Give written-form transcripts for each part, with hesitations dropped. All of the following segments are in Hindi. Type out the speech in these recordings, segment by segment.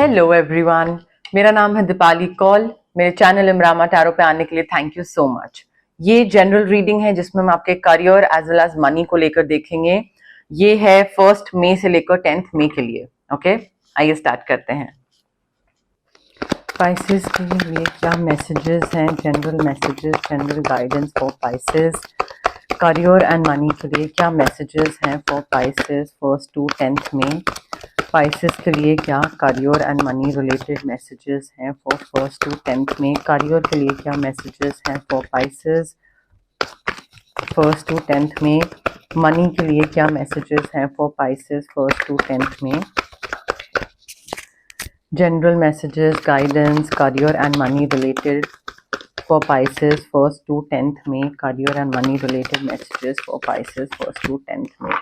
हेलो एवरीवन, मेरा नाम है दीपाली कौल। मेरे चैनल इमरामा टैरो पे आने के लिए थैंक यू सो मच। ये जनरल रीडिंग है जिसमें हम आपके career as well as money को लेकर देखेंगे। ये है 1 मई से लेकर 10 मई के लिए। ओके, आइए स्टार्ट करते हैं। स्पाइसेस के लिए क्या मैसेजेस हैं? General messages, general guidance for Pisces. Career and money के लिए क्या मैसेजेस हैं for Pisces 1 to 10 May? Pisces के लिए क्या career and money related messages हैं फॉर 1 to 10 मई? करियर के लिए क्या मैसेजेस हैं for Pisces 1 to 10 May? Money के लिए क्या मैसेजेस हैं for Pisces 1 to 10 May? General messages, guidance, career and money related for Pisces 1 to 10 May. Career and money related messages for Pisces 1 to 10 May.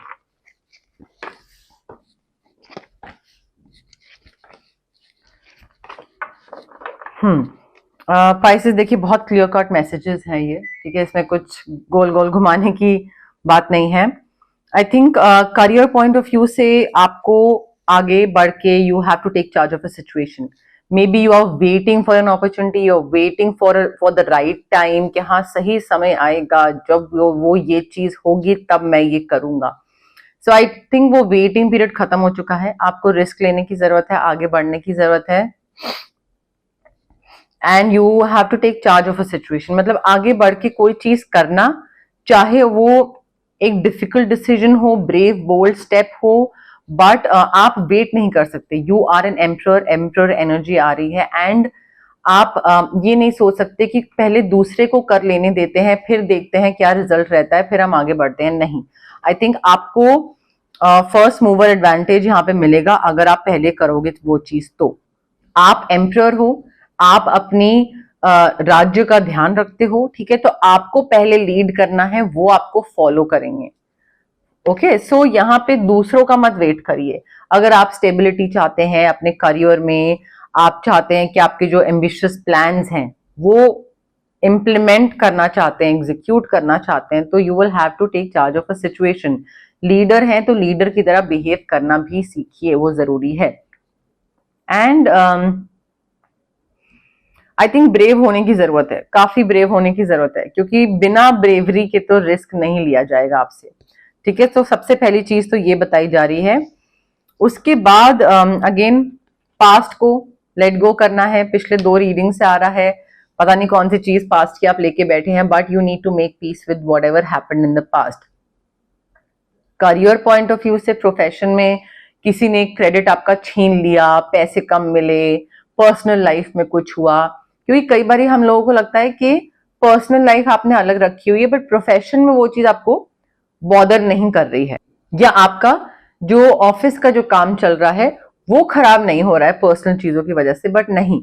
Pisces देखिए बहुत क्लियर कट मैसेजेस हैं ये, ठीक है। इसमें कुछ गोल गोल घुमाने की बात नहीं है। I think career point of view से आपको आगे बढ़ के you have to take charge of a situation. Maybe you are waiting for an opportunity, you're waiting for the right time कि हाँ सही समय आएगा जब वो ये चीज होगी तब मैं ये करूंगा। So I think वो waiting period खत्म हो चुका है। आपको रिस्क लेने की जरूरत है, आगे बढ़ने की जरूरत है। And you have to take charge of a situation, मतलब आगे बढ़ के कोई चीज करना, चाहे वो एक डिफिकल्ट डिसीजन हो, ब्रेव बोल्ड स्टेप हो, बट आप वेट नहीं कर सकते। You are an emperor, emperor energy आ रही है एंड आप ये नहीं सोच सकते कि पहले दूसरे को कर लेने देते हैं फिर देखते हैं क्या रिजल्ट रहता है फिर हम आगे बढ़ते हैं। नहीं, आई थिंक आपको फर्स्ट मूवर एडवांटेज यहाँ पे मिलेगा अगर आप पहले करोगे वो चीज। तो आप एम्परर हो, आप अपनी राज्य का ध्यान रखते हो, ठीक है, तो आपको पहले लीड करना है, वो आपको फॉलो करेंगे। ओके, सो यहाँ पे दूसरों का मत वेट करिए। अगर आप स्टेबिलिटी चाहते हैं अपने करियर में, आप चाहते हैं कि आपके जो एम्बिशियस प्लान्स हैं वो इम्प्लीमेंट करना चाहते हैं, एग्जीक्यूट करना चाहते हैं, तो you will have to take charge of a situation. Leader हैं तो लीडर की तरह बिहेव करना भी सीखिए, वो जरूरी है। एंड आई थिंक ब्रेव होने की जरूरत है, काफी ब्रेव होने की जरूरत है, क्योंकि बिना ब्रेवरी के तो रिस्क नहीं लिया जाएगा आपसे, ठीक है। तो सबसे पहली चीज तो ये बताई जा रही है। उसके बाद अगेन पास्ट को लेट गो करना है। पिछले 2 रीडिंग से आ रहा है, पता नहीं कौन सी चीज पास्ट की आप लेके बैठे हैं, but you need to make peace with whatever happened in the past. Career point of view से प्रोफेशन में किसी ने क्रेडिट आपका छीन लिया, पैसे कम मिले, पर्सनल लाइफ में कुछ हुआ, क्योंकि कई बार हम लोगों को लगता है कि पर्सनल लाइफ आपने अलग रखी हुई है बट प्रोफेशन में वो चीज आपको बॉदर नहीं कर रही है, या आपका जो ऑफिस का जो काम चल रहा है वो खराब नहीं हो रहा है पर्सनल चीजों की वजह से। बट नहीं,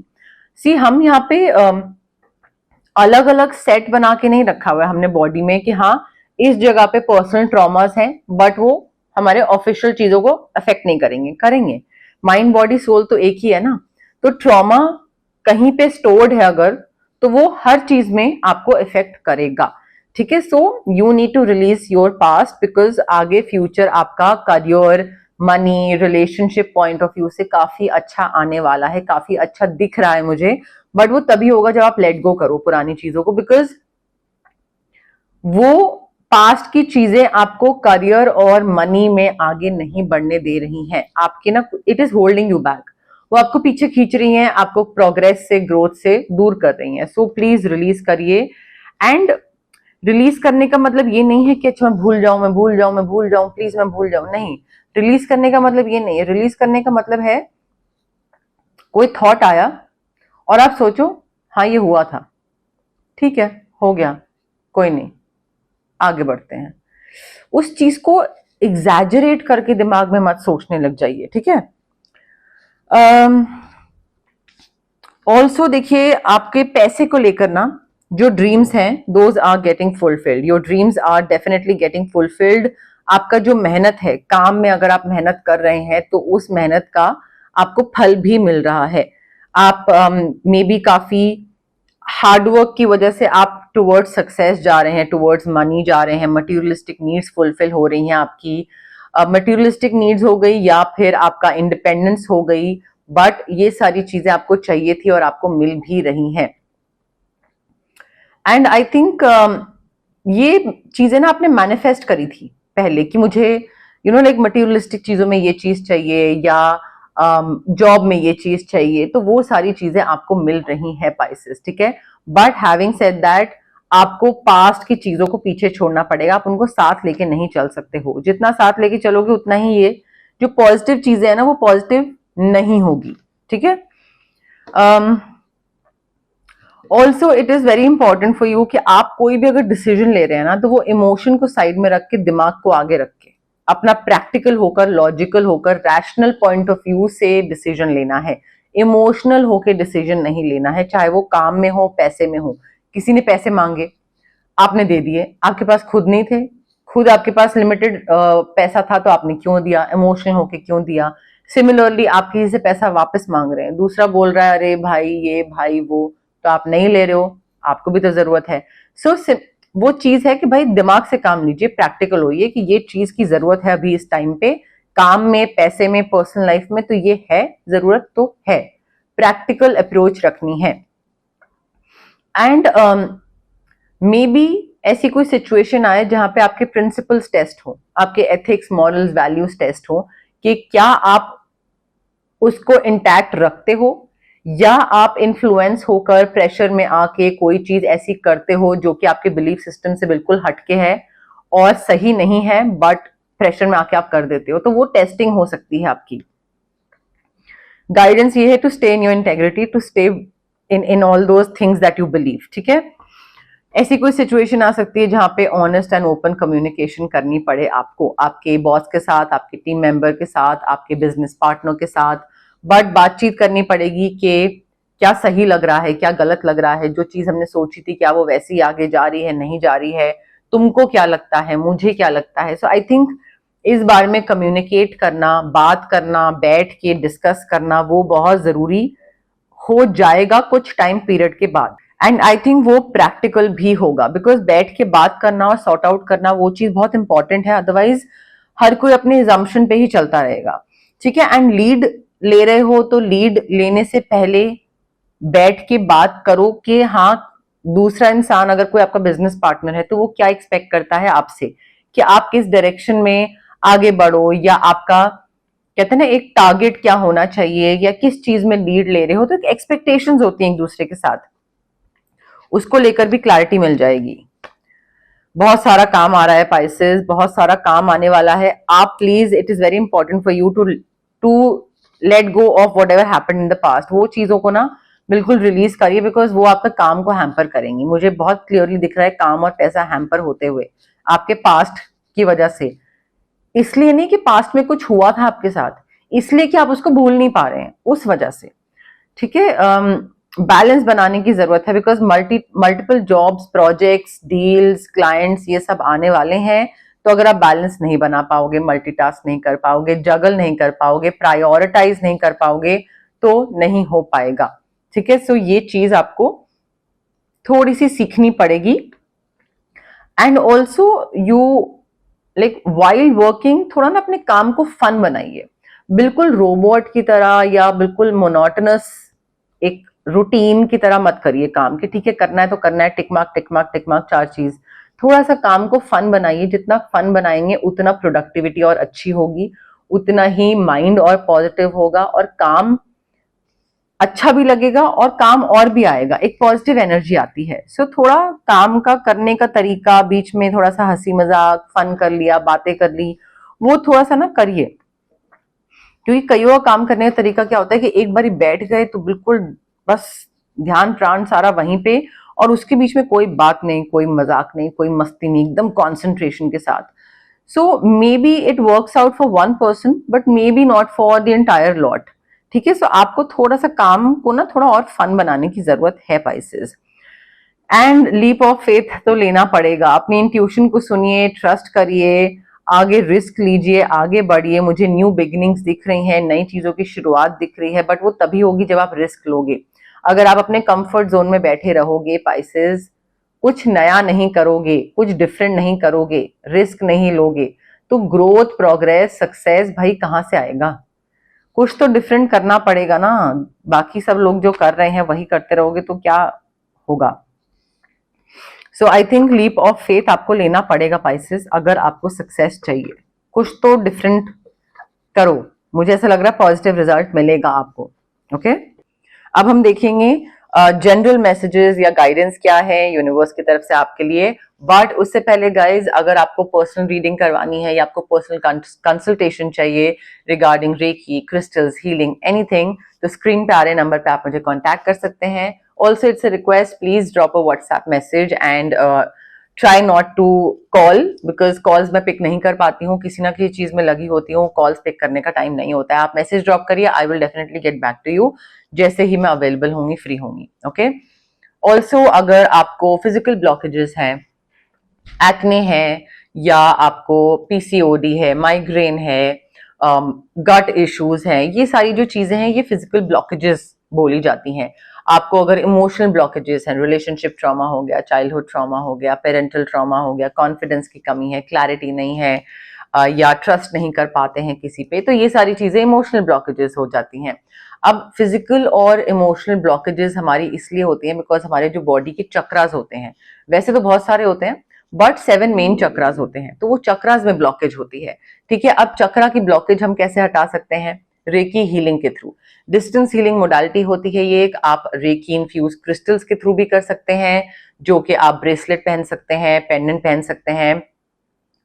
सी हम यहाँ पे अलग अलग सेट बना के नहीं रखा हुआ है हमने बॉडी में कि हाँ इस जगह पे पर्सनल ट्रॉमास हैं बट वो हमारे ऑफिशियल चीजों को अफेक्ट नहीं करेंगे। करेंगे, माइंड बॉडी सोल तो एक ही है ना। तो ट्रॉमा कहीं पे स्टोर्ड है अगर, तो वो हर चीज में आपको इफेक्ट करेगा, ठीक है। So you need to release your past because आगे फ्यूचर आपका career, money, relationship point of view से काफी अच्छा आने वाला है, काफी अच्छा दिख रहा है मुझे। बट वो तभी होगा जब आप लेट गो करो पुरानी चीजों को, बिकॉज वो पास्ट की चीजें आपको करियर और मनी में आगे नहीं बढ़ने दे रही हैं। आपके ना it is holding you back, वो आपको पीछे खींच रही हैं, आपको प्रोग्रेस से, ग्रोथ से दूर कर रही हैं। सो प्लीज रिलीज करिए। एंड रिलीज करने का मतलब ये नहीं है कि अच्छा मैं भूल जाऊं, मैं भूल जाऊं, मैं भूल जाऊं, प्लीज मैं भूल जाऊं। नहीं, रिलीज करने का मतलब ये नहीं है। रिलीज करने का मतलब है कोई थॉट आया और आप सोचो हाँ ये हुआ था, ठीक है, हो गया, कोई नहीं, आगे बढ़ते हैं। उस चीज को एग्जैजरेट करके दिमाग में मत सोचने लग जाइए, ठीक है। ऑल्सो देखिए आपके पैसे को लेकर ना जो ड्रीम्स हैं those are getting fulfilled, your dreams are definitely getting fulfilled. आपका जो मेहनत है काम में, अगर आप मेहनत कर रहे हैं तो उस मेहनत का आपको फल भी मिल रहा है। आप मे बी काफी हार्डवर्क की वजह से आप टुवर्ड्स सक्सेस जा रहे हैं, टुवर्ड्स मनी जा रहे हैं, मटीरियलिस्टिक नीड्स फुलफिल हो रही हैं आपकी। मटीरियलिस्टिक नीड्स हो गई या फिर आपका इंडिपेंडेंस हो गई, बट ये सारी चीजें आपको चाहिए थी और आपको मिल भी रही हैं। एंड आई थिंक ये चीजें ना आपने मैनिफेस्ट करी थी पहले कि मुझे लाइक मटीरियलिस्टिक चीजों में ये चीज चाहिए या जॉब में ये चीज चाहिए, तो वो सारी चीजें आपको मिल रही हैं पाइसेस, ठीक है। बट हैविंग सेड दैट, आपको पास्ट की चीजों को पीछे छोड़ना पड़ेगा, आप उनको साथ लेके नहीं चल सकते हो। जितना साथ लेके चलोगे उतना ही ये जो पॉजिटिव चीजें है ना वो पॉजिटिव नहीं होगी, ठीक है। Also it is very important for you कि आप कोई भी अगर डिसीजन ले रहे हैं ना, तो वो इमोशन को साइड में रख के, दिमाग को आगे रख के, अपना प्रैक्टिकल होकर, लॉजिकल होकर, रैशनल पॉइंट ऑफ व्यू से डिसीजन लेना है। इमोशनल होके डिसीजन नहीं लेना है, चाहे वो काम में हो, पैसे में हो। किसी ने पैसे मांगे, आपने दे दिए, आपके पास खुद नहीं थे, खुद आपके पास लिमिटेड पैसा था, तो आपने क्यों दिया? इमोशनल होके क्यों दिया? सिमिलरली आप किसी से पैसा वापस मांग रहे हैं, दूसरा बोल रहा है अरे भाई ये भाई वो, तो आप नहीं ले रहे हो, आपको भी तो जरूरत है। सो वो चीज है कि भाई दिमाग से काम लीजिए, प्रैक्टिकल होइए कि ये चीज की जरूरत है अभी इस टाइम पे, काम में, पैसे में, पर्सनल लाइफ में, तो ये है, जरूरत तो है। प्रैक्टिकल अप्रोच रखनी है। एंड मे बी ऐसी कोई सिचुएशन आए जहां पे आपके प्रिंसिपल्स टेस्ट हो, आपके एथिक्स, मॉरल्स, वैल्यूज टेस्ट हो कि क्या आप उसको इंटैक्ट रखते हो या आप इन्फ्लुएंस होकर प्रेशर में आके कोई चीज ऐसी करते हो जो कि आपके बिलीफ सिस्टम से बिल्कुल हटके है और सही नहीं है, बट प्रेशर में आके आप कर देते हो। तो वो टेस्टिंग हो सकती है आपकी। गाइडेंस ये है to stay in your integrity, to stay in all those things that you believe, ठीक है। ऐसी कोई सिचुएशन आ सकती है जहां पे ऑनेस्ट एंड ओपन कम्युनिकेशन करनी पड़े आपको, आपके बॉस के साथ, आपके टीम मेंबर के साथ, आपके बिजनेस पार्टनर के साथ। बट बातचीत करनी पड़ेगी कि क्या सही लग रहा है, क्या गलत लग रहा है, जो चीज हमने सोची थी क्या वो वैसी आगे जा रही है, नहीं जा रही है, तुमको क्या लगता है, मुझे क्या लगता है। सो आई थिंक इस बारे में कम्युनिकेट करना, बात करना, बैठ के डिस्कस करना, वो बहुत जरूरी हो जाएगा कुछ टाइम पीरियड के बाद। एंड आई थिंक वो प्रैक्टिकल भी होगा, बिकॉज बैठ के बात करना और सॉर्ट आउट करना वो चीज बहुत इंपॉर्टेंट है। अदरवाइज हर कोई अपने एजम्पशन पे ही चलता रहेगा, ठीक है। एंड लीड ले रहे हो तो लीड लेने से पहले बैठ के बात करो कि हाँ, दूसरा इंसान अगर कोई आपका बिजनेस पार्टनर है तो वो क्या एक्सपेक्ट करता है आपसे, कि आप किस डायरेक्शन में आगे बढ़ो, या आपका कहते हैं ना एक टारगेट क्या होना चाहिए, या किस चीज में लीड ले रहे हो। तो एक्सपेक्टेशंस होती हैं एक दूसरे के साथ, उसको लेकर भी क्लैरिटी मिल जाएगी। बहुत सारा काम आ रहा है पाइसेस, बहुत सारा काम आने वाला है। आप please, it is very important for you to let go of whatever happened in the past. वो चीजों को ना बिल्कुल रिलीज करिए, बिकॉज वो आपका काम को हैम्पर करेंगी। मुझे बहुत क्लियरली दिख रहा है काम और पैसा हैम्पर होते हुए आपके पास्ट की वजह से। इसलिए नहीं कि पास्ट में कुछ हुआ था आपके साथ, इसलिए कि आप उसको भूल नहीं पा रहे हैं, उस वजह से, ठीक है। बैलेंस बनाने की जरूरत है, because multiple jobs, projects, deals, clients ये सब आने वाले हैं। तो अगर आप बैलेंस नहीं बना पाओगे, मल्टीटास्क नहीं कर पाओगे, जगल नहीं कर पाओगे, प्रायोरिटाइज नहीं कर पाओगे, तो नहीं हो पाएगा, ठीक है। सो ये चीज आपको थोड़ी सी सीखनी पड़ेगी। And also you like while working, थोड़ा ना अपने काम को फन बनाइए। बिल्कुल रोबोट की तरह या बिल्कुल मोनोटनस एक रूटीन की तरह मत करिए काम के, ठीक है करना है तो करना है, tick mark tick mark tick mark, 4 चीज। थोड़ा सा काम को फन बनाइए, जितना फन बनाएंगे उतना प्रोडक्टिविटी और अच्छी होगी, उतना ही माइंड और पॉजिटिव होगा, और काम अच्छा भी लगेगा और काम और भी आएगा, एक पॉजिटिव एनर्जी आती है। सो थोड़ा काम का करने का तरीका, बीच में थोड़ा सा हंसी मजाक, फन कर लिया, बातें कर ली, वो थोड़ा सा ना करिए। क्योंकि कई बार काम करने का तरीका क्या होता है कि एक बार बैठ गए तो बिल्कुल बस ध्यान प्राण सारा वहीं पे, और उसके बीच में कोई बात नहीं, कोई मजाक नहीं, कोई मस्ती नहीं, एकदम कॉन्सेंट्रेशन के साथ। So maybe it works out for one person, but maybe not for the entire lot, ठीक है। सो आपको थोड़ा सा काम को ना थोड़ा और फन बनाने की जरूरत है Pisces. And leap of faith तो लेना पड़ेगा, अपनी इंट्यूशन को सुनिए, ट्रस्ट करिए, आगे रिस्क लीजिए, आगे बढ़िए। मुझे न्यू बिगिनिंग्स दिख रही हैं, नई चीजों की शुरुआत दिख रही है, बट वो तभी होगी जब आप रिस्क लोगे। अगर आप अपने कंफर्ट जोन में बैठे रहोगे पाइसेस, कुछ नया नहीं करोगे, कुछ डिफरेंट नहीं करोगे, रिस्क नहीं लोगे, तो ग्रोथ, प्रोग्रेस, सक्सेस भाई कहां से आएगा? कुछ तो डिफरेंट करना पड़ेगा ना, बाकी सब लोग जो कर रहे हैं वही करते रहोगे तो क्या होगा। So I think leap of faith आपको लेना पड़ेगा पाइसेस, अगर आपको सक्सेस चाहिए कुछ तो डिफरेंट करो, मुझे ऐसा लग रहा है पॉजिटिव रिजल्ट मिलेगा आपको। ओके अब हम देखेंगे जनरल मैसेजेस या गाइडेंस क्या है यूनिवर्स की तरफ से आपके लिए। बट उससे पहले गाइज, अगर आपको पर्सनल रीडिंग करवानी है या आपको पर्सनल कंसल्टेशन चाहिए regarding reiki, crystals, healing, anything, तो स्क्रीन पे आ रहे नंबर पे आप मुझे कांटेक्ट कर सकते हैं। Also it's a request, please drop a WhatsApp message and try not to call, because calls मैं पिक नहीं कर पाती हूँ, किसी ना किसी चीज में लगी होती हूँ, कॉल्स पिक करने का टाइम नहीं होता है। आप मैसेज ड्रॉप करिए, I will definitely get back to you जैसे ही मैं अवेलेबल होंगी, फ्री होंगी। ओके ऑल्सो अगर आपको फिजिकल ब्लॉकेजेस हैं, एक्ने है, या आपको पीसीओडी है, माइग्रेन है, गट इश्यूज हैं, ये सारी जो चीजें हैं ये फिजिकल ब्लॉकेजेस बोली जाती हैं। आपको अगर इमोशनल ब्लॉकेजेस हैं, रिलेशनशिप ट्रॉमा हो गया, चाइल्डहुड ट्रॉमा हो गया, पेरेंटल ट्रॉमा हो गया, कॉन्फिडेंस की कमी है, क्लैरिटी नहीं है, या ट्रस्ट नहीं कर पाते हैं किसी पे, तो ये सारी चीजें इमोशनल ब्लॉकेजेस हो जाती हैं। अब फिजिकल और इमोशनल ब्लॉकेजेस हमारी इसलिए होती हैं बिकॉज हमारे जो बॉडी के चक्रास होते हैं, वैसे तो बहुत सारे होते हैं बट 7 मेन चक्रास होते हैं, तो वो चक्रास में ब्लॉकेज होती है। ठीक है, अब चक्रा की ब्लॉकेज हम कैसे हटा सकते हैं? रेकी हीलिंग के थ्रू। डिस्टेंस हीलिंग मोडालिटी होती है ये एक, आप रेकी इन्फ्यूज क्रिस्टल्स के थ्रू भी कर सकते हैं, जो कि आप ब्रेसलेट पहन सकते हैं, पेंडेंट पहन सकते हैं,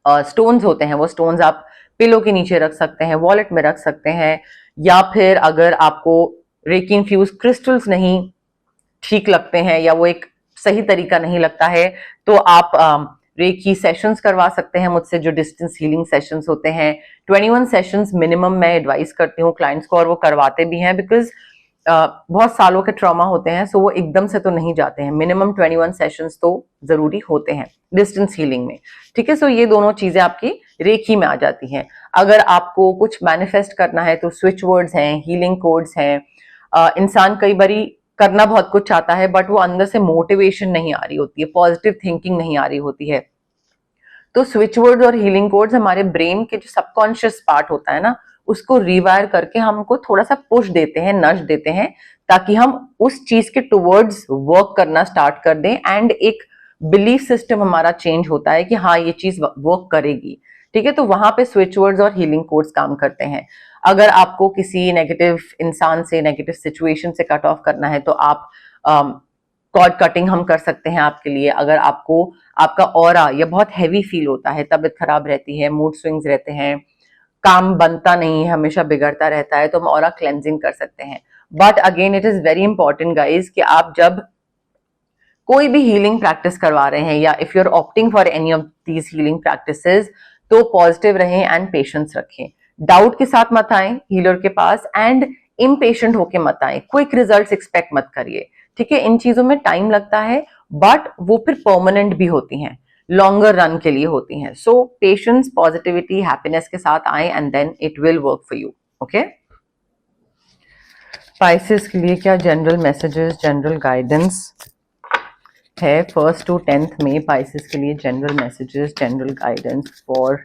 स्टोन्स होते हैं वो स्टोन्स आप पिलो के नीचे रख सकते हैं, वॉलेट में रख सकते हैं, या फिर अगर आपको रेकी इन्फ्यूज क्रिस्टल्स नहीं ठीक लगते हैं या वो एक सही तरीका नहीं लगता है, तो आप रेकी सेशंस करवा सकते हैं मुझसे, जो डिस्टेंस हीलिंग सेशंस होते हैं। 21 सेशंस मिनिमम मैं एडवाइस करती हूँ क्लाइंट्स को, और वो करवाते भी हैं बिकॉज बहुत सालों के ट्रॉमा होते हैं, सो वो एकदम से तो नहीं जाते हैं, मिनिमम 21 सेशंस तो जरूरी होते हैं डिस्टेंस हीलिंग में। ठीक है, सो ये दोनों चीजें आपकी रेकी में आ जाती हैं। अगर आपको कुछ मैनिफेस्ट करना है तो स्विच वर्ड्स हैं, हीलिंग कोड्स हैं। इंसान कई बारी करना बहुत कुछ चाहता है बट वो अंदर से मोटिवेशन नहीं आ रही होती है, पॉजिटिव थिंकिंग नहीं आ रही होती है, तो स्विच वर्ड्स और हीलिंग कोड्स हमारे ब्रेन के जो सबकॉन्शियस पार्ट होता है ना, उसको रिवायर करके हमको थोड़ा सा पुश देते हैं, नश देते हैं, ताकि हम उस चीज के टुवर्ड्स वर्क करना स्टार्ट कर दें, एंड एक बिलीफ सिस्टम हमारा चेंज होता है कि हाँ ये चीज वर्क करेगी। ठीक है, तो वहां पे स्विच वर्ड्स और हीलिंग कोड्स काम करते हैं। अगर आपको किसी नेगेटिव इंसान से, नेगेटिव सिचुएशन से कट ऑफ करना है तो आप कॉर्ड कटिंग हम कर सकते हैं आपके लिए। अगर आपको आपका ऑरा या बहुत हैवी फील होता है, तबीयत खराब रहती है, मूड स्विंग्स रहते हैं, काम बनता नहीं है, हमेशा बिगड़ता रहता है, तो हम ऑरा क्लेंजिंग कर सकते हैं। But again it is very important guys कि आप जब कोई भी हीलिंग प्रैक्टिस करवा रहे हैं, या if you are opting for any of these healing practices, तो पॉजिटिव रहें एंड पेशेंस रखें। डाउट के साथ मत आए हीलर के पास, एंड इम्पेशेंट होके मत आए, क्विक रिजल्ट्स एक्सपेक्ट मत करिए। ठीक है, इन चीजों में टाइम लगता है बट वो फिर परमानेंट भी होती हैं, लॉन्गर रन के लिए होती हैं। सो पेशेंस, पॉजिटिविटी, हैप्पीनेस के साथ आए and then it will work for you. Okay, Pisces के लिए क्या जनरल मैसेजेस, जनरल गाइडेंस है 1st to 10th में? पाइसेस के लिए general messages, general guidance for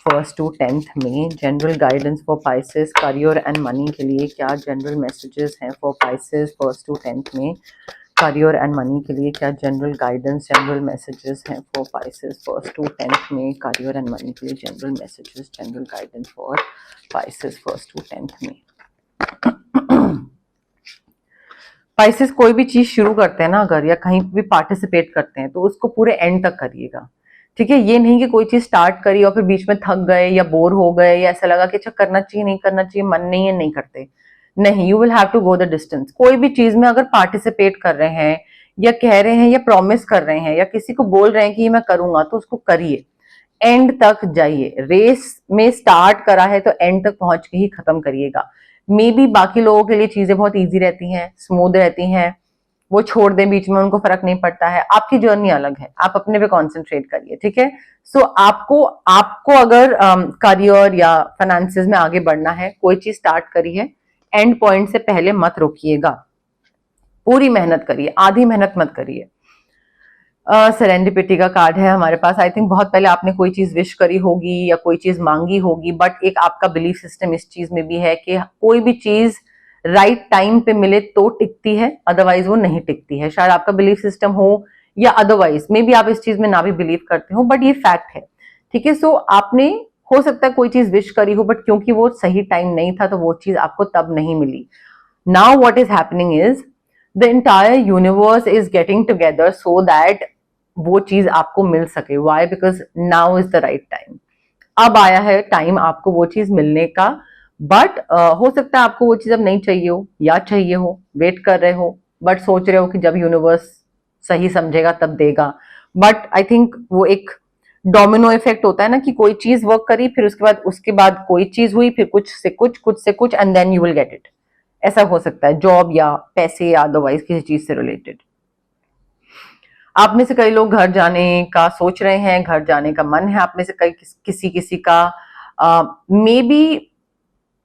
1st to 10th में। General guidance for Pisces career and money के लिए क्या जनरल मैसेजेस हैं for Pisces 1st to 10th में? करियर एंड मनी के लिए क्या जनरल गाइडेंस, जनरल मैसेजेस हैं for Pisces 1st to 10th में? करियर एंड मनी के लिए general messages, general guidance for Pisces 1st to 10th में। पाइसेस कोई भी चीज शुरू करते हैं ना अगर, या कहीं भी पार्टिसिपेट करते हैं, तो उसको पूरे एंड तक करिएगा। ठीक है, ये नहीं कि कोई चीज स्टार्ट करी और फिर बीच में थक गए या बोर हो गए या ऐसा लगा कि अच्छा करना चाहिए नहीं करना चाहिए, मन नहीं है, नहीं करते। नहीं, you will have to go the distance. कोई भी चीज में अगर पार्टिसिपेट कर रहे हैं, या कह रहे हैं, या प्रॉमिस कर रहे हैं, या किसी को बोल रहे हैं कि मैं करूंगा, तो उसको करिए, एंड तक जाइए। रेस में स्टार्ट करा है तो एंड तक पहुंच के ही खत्म करिएगा। मे बी बाकी लोगों के लिए चीजें बहुत इजी रहती हैं, स्मूथ रहती हैं, वो छोड़ दें बीच में, उनको फर्क नहीं पड़ता है। आपकी जर्नी अलग है, आप अपने पे कॉन्सेंट्रेट करिए। ठीक है, सो आपको अगर करियर या फाइनेंसेस में आगे बढ़ना है, कोई चीज स्टार्ट करी है, एंड पॉइंट से पहले मत रोकिएगा, पूरी मेहनत करिए, आधी मेहनत मत करिए। सेरेंडिपिटी का कार्ड है हमारे पास। आई थिंक बहुत पहले आपने कोई चीज विश करी होगी या कोई चीज मांगी होगी, बट एक आपका बिलीफ सिस्टम इस चीज में भी है कि कोई भी चीज राइट टाइम पे मिले तो टिकती है, अदरवाइज वो नहीं टिकती है। शायद आपका बिलीफ सिस्टम हो या अदरवाइज मे बी आप इस चीज में ना भी बिलीव करते हो, बट ये फैक्ट है, ठीक है। सो आपने हो सकता है कोई चीज विश करी हो, बट क्योंकि वो सही टाइम नहीं था तो वो चीज आपको तब नहीं मिली। Now what is happening is the entire universe is getting together so that वो चीज आपको मिल सके। Why? Because now is the right time. अब आया है टाइम आपको वो चीज मिलने का, बट हो सकता है आपको वो चीज अब नहीं चाहिए हो या चाहिए हो, वेट कर रहे हो, बट सोच रहे हो कि जब यूनिवर्स सही समझेगा तब देगा। बट आई थिंक वो एक डोमिनो इफेक्ट होता है ना, कि कोई चीज वर्क करी, फिर उसके बाद कोई चीज हुई, फिर कुछ से कुछ and then you will get it. ऐसा हो सकता है, जॉब या पैसे या अदरवाइज किसी चीज से रिलेटेड। आप में से कई लोग घर जाने का सोच रहे हैं, घर जाने का मन है आप में से किसी किसी का। मे बी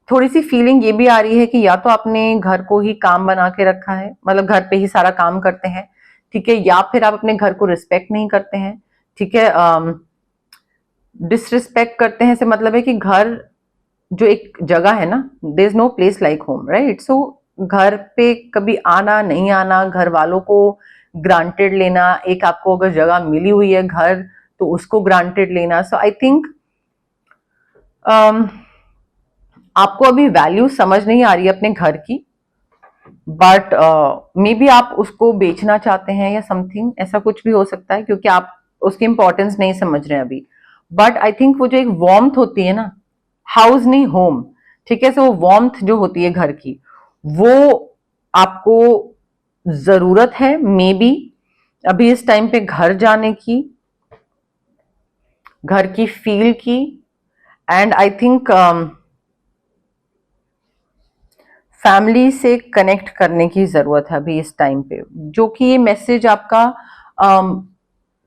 थोड़ी सी फीलिंग ये भी आ रही है कि या तो आपने घर को ही काम बना के रखा है, मतलब घर पे ही सारा काम करते हैं, ठीक है, या फिर आप अपने घर को रिस्पेक्ट नहीं करते हैं, ठीक है। डिसरिस्पेक्ट करते हैं से मतलब है कि घर जो एक जगह है ना, there is no place like home, right. So घर पे कभी आना नहीं आना, घर वालों को ग्रांटेड लेना, एक आपको अगर जगह मिली हुई है घर तो उसको ग्रांटेड लेना। सो आई थिंक आपको अभी वैल्यू समझ नहीं आ रही है अपने घर की, बट मे बी आप उसको बेचना चाहते हैं या समथिंग, ऐसा कुछ भी हो सकता है, क्योंकि आप उसकी इंपॉर्टेंस नहीं समझ रहे हैं अभी। बट आई थिंक वो जो एक वार्मथ होती है ना, हाउस नहीं होम, ठीक है। सो वो वार्मथ जो होती है घर की, वो आपको जरूरत है मे बी अभी इस टाइम पे घर जाने की, घर की फील की। एंड आई थिंक फैमिली से कनेक्ट करने की जरूरत है अभी इस टाइम पे, जो कि ये मैसेज आपका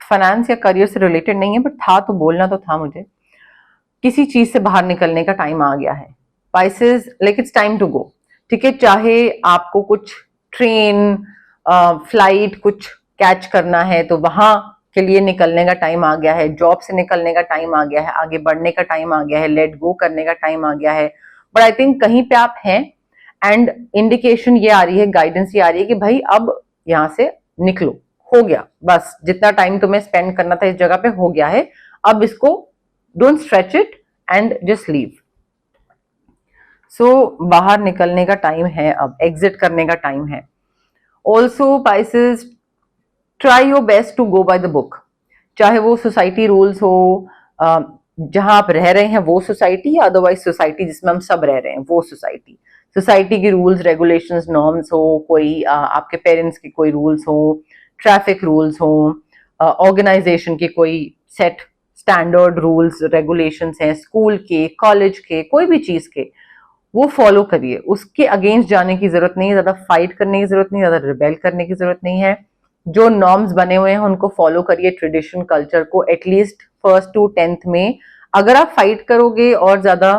फाइनेंस या करियर से रिलेटेड नहीं है, बट था तो बोलना तो था मुझे। किसी चीज से बाहर निकलने का टाइम आ गया है Pisces, like it's time to go, ठीक है। चाहे आपको कुछ ट्रेन फ्लाइट कुछ कैच करना है तो वहां के लिए निकलने का टाइम आ गया है, जॉब से निकलने का टाइम आ गया है, आगे बढ़ने का टाइम आ गया है, लेट गो करने का टाइम आ गया है। बट आई थिंक कहीं पे आप हैं एंड इंडिकेशन ये आ रही है, गाइडेंस ये आ रही है कि भाई अब यहां से निकलो, हो गया, बस जितना टाइम तुम्हें स्पेंड करना था इस जगह पे हो गया है, अब इसको don't stretch it and just leave. So बाहर निकलने का टाइम है, अब एग्जिट करने का टाइम है। Also Pisces, try your best to go by the book, चाहे वो सोसाइटी रूल्स हो, जहां आप रह रहे हैं वो सोसाइटी, या अदरवाइज सोसाइटी जिसमें हम सब रह रहे हैं वो सोसाइटी। सोसाइटी की रूल्स रेगुलेशंस नॉर्म्स हो, कोई आपके पेरेंट्स के कोई रूल्स हो, ट्रैफिक रूल्स हो, ऑर्गेनाइजेशन के कोई सेट स्टैंडर्ड रूल्स रेगुलेशंस हैं, स्कूल के, कॉलेज के, कोई भी चीज के, वो फॉलो करिए। उसके अगेंस्ट जाने की जरूरत नहीं है, ज्यादा फाइट करने की जरूरत नहीं, ज्यादा रिबेल करने की जरूरत नहीं है। जो नॉर्म्स बने हुए हैं उनको फॉलो करिए, ट्रेडिशन कल्चर को, एटलीस्ट 1st to 10th में। अगर आप फाइट करोगे और ज्यादा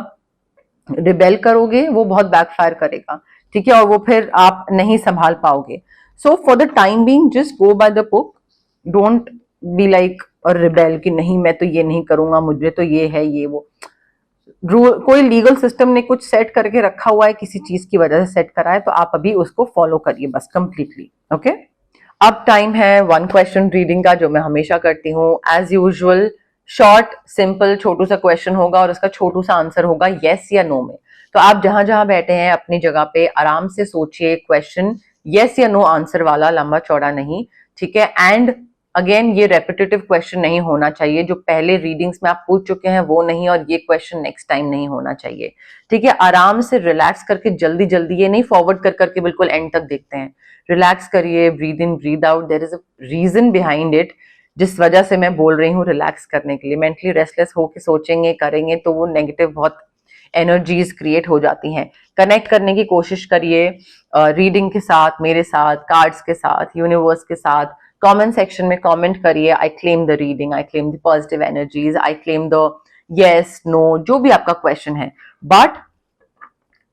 रिबेल करोगे वो बहुत बैकफायर करेगा, ठीक है, और वो फिर आप नहीं संभाल पाओगे। So for the time being just go by the book, don't be like और रिबेल कि नहीं मैं तो ये नहीं करूंगा, मुझे तो ये है ये वो। रूल कोई लीगल सिस्टम ने कुछ सेट करके रखा हुआ है, किसी चीज की वजह से सेट करा है, तो आप अभी उसको फॉलो करिए बस कंप्लीटली, ओके। अब टाइम है 1 क्वेश्चन रीडिंग का, जो मैं हमेशा करती हूँ एज यूजुअल। शॉर्ट सिंपल छोटू सा क्वेश्चन होगा और उसका छोटू सा आंसर होगा यस या नो में। तो आप जहां जहां बैठे हैं अपनी जगह पे आराम से सोचिए, क्वेश्चन यस या नो आंसर वाला, लंबा चौड़ा नहीं, ठीक है। एंड अगेन ये रेपिटेटिव क्वेश्चन नहीं होना चाहिए, जो पहले रीडिंग्स में आप पूछ चुके हैं वो नहीं, और ये क्वेश्चन नेक्स्ट टाइम नहीं होना चाहिए, ठीक है। आराम से रिलैक्स करके, जल्दी जल्दी ये नहीं फॉरवर्ड कर करके बिल्कुल एंड तक देखते हैं। रिलैक्स करिए, breathe in breathe out, there is a reason behind it, जिस वजह से मैं बोल रही हूँ रिलैक्स करने के लिए। मेंटली रेस्टलेस होके सोचेंगे करेंगे तो वो नेगेटिव बहुत एनर्जीज क्रिएट हो जाती हैं। कनेक्ट करने की कोशिश करिए रीडिंग के साथ, मेरे साथ, कार्ड्स के साथ, यूनिवर्स के साथ। कमेंट सेक्शन में कमेंट करिए, I claim the reading, I claim the positive energies, I claim the yes no, जो भी आपका क्वेश्चन है। बट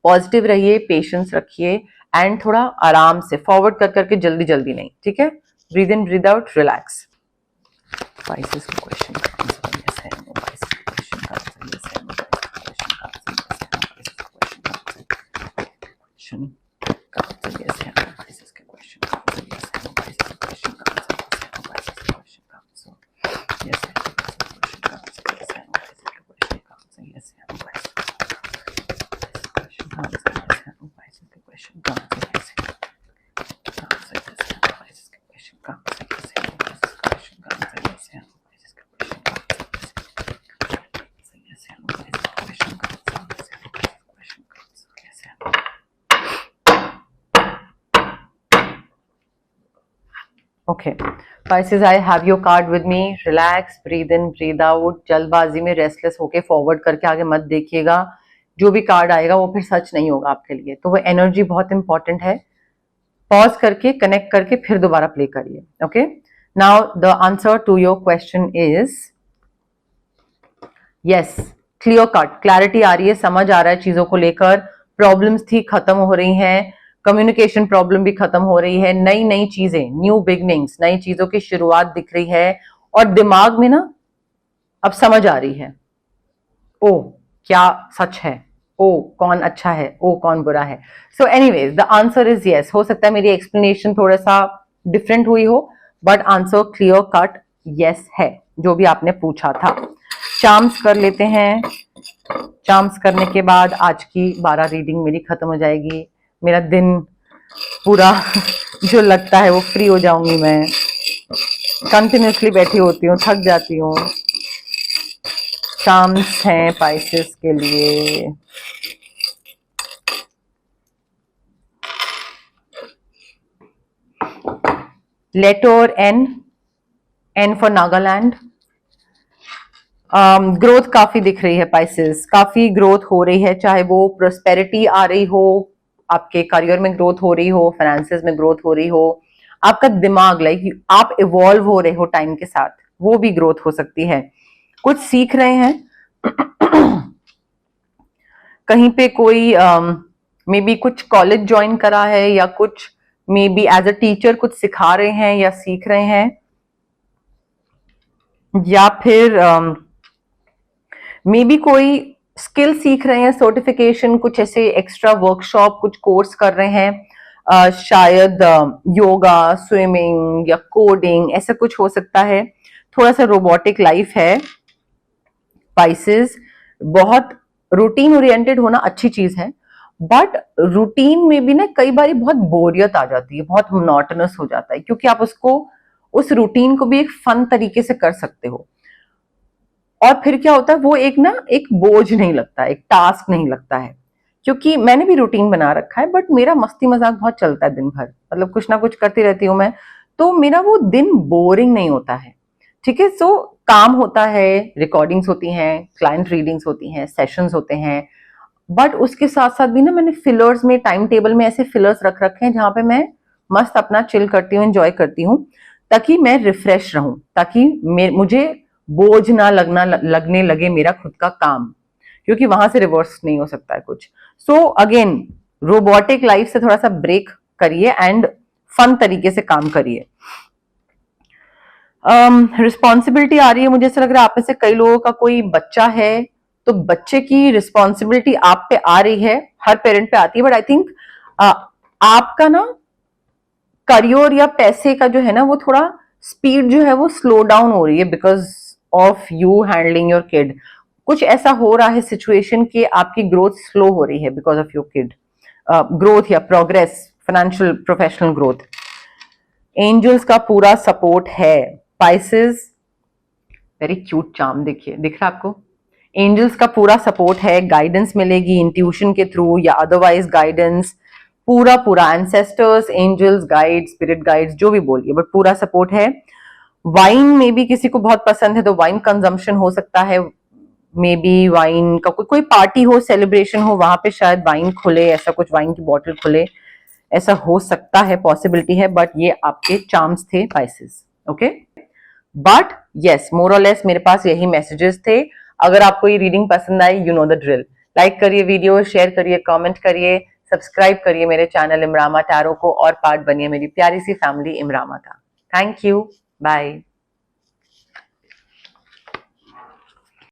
पॉजिटिव रहिए, पेशेंस रखिए एंड थोड़ा आराम से फॉरवर्ड कर करके, जल्दी जल्दी नहीं, ठीक है। Breathe in breathe out, relax. Pisces का क्वेश्चन का आंसर यस है नो, Pisces का क्वेश्चन का आंसर यस है नो, Pisces का क्वेश्चन का आंसर यस है नो, Pisces का क्वेश्चन का आंसर यस है नो, Pisces का क्वेश्चन का आंसर यस है नो, Pisces का क्वेश्चन का आंसर यस है नो, Pisces का क्वेश्चन का आंसर यस है नो, Pisces का क्वेश्चन का आंसर यस है नो, Pisces का क्वेश्चन का आंसर यस है no, Okay, Pisces, I have your card with me. Relax, breathe in, breathe out. जल्दबाजी में रेस्टलेस होके फॉरवर्ड करके आगे मत देखिएगा. जो भी कार्ड आएगा वो फिर सच नहीं होगा आपके लिए. तो वो एनर्जी बहुत इंपॉर्टेंट है. पॉज करके कनेक्ट करके फिर दोबारा प्ले करिए. Okay, now the answer to your question is yes, clear cut, clarity आ रही है, समझ आ रहा है चीजों को लेकर. प्रॉब्लम्स थी खत्म हो रही हैं, कम्युनिकेशन प्रॉब्लम भी खत्म हो रही है, नई नई चीजें, न्यू बिगनिंग्स, नई चीजों की शुरुआत दिख रही है और दिमाग में ना अब समझ आ रही है. ओ क्या सच है, ओ कौन अच्छा है, ओ कौन बुरा है. So anyways the answer is yes. हो सकता है मेरी एक्सप्लेनेशन थोड़ा सा डिफरेंट हुई हो, but answer clear cut yes है जो भी आपने पूछा था. चार्म्स कर लेते हैं. चार्म्स करने के बाद आज की 12 रीडिंग मेरी खत्म हो जाएगी. मेरा दिन पूरा जो लगता है वो फ्री हो जाऊंगी. मैं कंटिन्यूसली बैठी होती हूँ, थक जाती हूँ. चार्म्स हैं पाइसेस के लिए. Letter N, N for Nagaland. Growth काफी दिख रही है पाइसेस, काफी ग्रोथ हो रही है, चाहे वो प्रोस्पेरिटी आ रही हो, आपके करियर में ग्रोथ हो रही हो, फाइनेंसेस में ग्रोथ हो रही हो, आपका दिमाग लाइक आप इवॉल्व हो रहे हो टाइम के साथ, वो भी ग्रोथ हो सकती है. कुछ सीख रहे हैं कहीं पे कोई मे बी कुछ कॉलेज ज्वाइन करा है या कुछ maybe as a teacher कुछ सिखा रहे हैं या सीख रहे हैं, या फिर मे बी कोई स्किल सीख रहे हैं, सर्टिफिकेशन, कुछ ऐसे एक्स्ट्रा वर्कशॉप, कुछ कोर्स कर रहे हैं. शायद योगा, स्विमिंग या कोडिंग, ऐसा कुछ हो सकता है. थोड़ा सा रोबोटिक लाइफ है पाइसेस. बहुत रूटीन ओरिएंटेड होना अच्छी चीज है, बट रूटीन में भी ना कई बार बहुत बोरियत आ जाती है, बहुत मोनोटोनस हो जाता है, क्योंकि आप उसको उस रूटीन को भी एक फन तरीके से कर सकते हो. और फिर क्या होता है, वो एक ना एक बोझ नहीं लगता, एक टास्क नहीं लगता है. क्योंकि मैंने भी रूटीन बना रखा है, बट मेरा मस्ती मजाक बहुत चलता है दिन भर, मतलब कुछ ना कुछ करती रहती हूँ मैं, तो मेरा वो दिन बोरिंग नहीं होता है. ठीक है, सो काम होता है, रिकॉर्डिंग्स होती हैं, क्लाइंट रीडिंग्स होती हैं, सेशंस होते हैं, बट उसके साथ साथ भी ना मैंने फिलर्स में, टाइम टेबल में ऐसे फिलर्स रख रखे हैं जहां पे मैं मस्त अपना चिल करती हूँ, एंजॉय करती हूँ, ताकि मैं रिफ्रेश रहूं, ताकि मुझे बोझ ना लगने लगे मेरा खुद का काम, क्योंकि वहां से रिवर्स नहीं हो सकता है कुछ. सो अगेन रोबोटिक लाइफ से थोड़ा सा ब्रेक करिए एंड फन तरीके से काम करिए. रिस्पॉन्सिबिलिटी आ रही है, मुझे ऐसा लग रहा है आप में से कई लोगों का कोई बच्चा है, तो बच्चे की रिस्पॉन्सिबिलिटी आप पे आ रही है, हर पेरेंट पे आती है, बट आई थिंक आपका ना करियर या पैसे का जो है ना वो थोड़ा स्पीड जो है वो स्लो डाउन हो रही है because of you handling your kid. कुछ ऐसा हो रहा है सिचुएशन कि आपकी ग्रोथ स्लो हो रही है because of your kid. Growth या progress, financial professional growth. Angels का पूरा सपोर्ट है पाइसेस. वेरी क्यूट चार्म, देखिए दिख रहा है आपको. एंजल्स का पूरा सपोर्ट है, गाइडेंस मिलेगी इंट्यूशन के थ्रू या अदरवाइज गाइडेंस, पूरा पूरा ancestors, angels, guide, spirit guides, जो भी बोलिए, बट पूरा सपोर्ट है. वाइन में भी किसी को बहुत पसंद है तो वाइन कंजम्पशन हो सकता है, मे बी वाइन का कोई पार्टी हो, सेलिब्रेशन हो, वहां पे शायद वाइन खुले, ऐसा कुछ वाइन की बॉटल खुले, ऐसा हो सकता है, पॉसिबिलिटी है. बट ये आपके चार्म्स थे पाइसेस. ओके, बट यस, मोर और लेस मेरे पास यही मैसेजेस थे. अगर आपको ये रीडिंग पसंद आई, you know the drill. Like करिए वीडियो, शेयर करिए, कमेंट करिए, सब्सक्राइब करिए मेरे चैनल इमरामा टैरो को और पार्ट बनिए मेरी प्यारी सी फैमिली इमरामा का. Thank you, bye.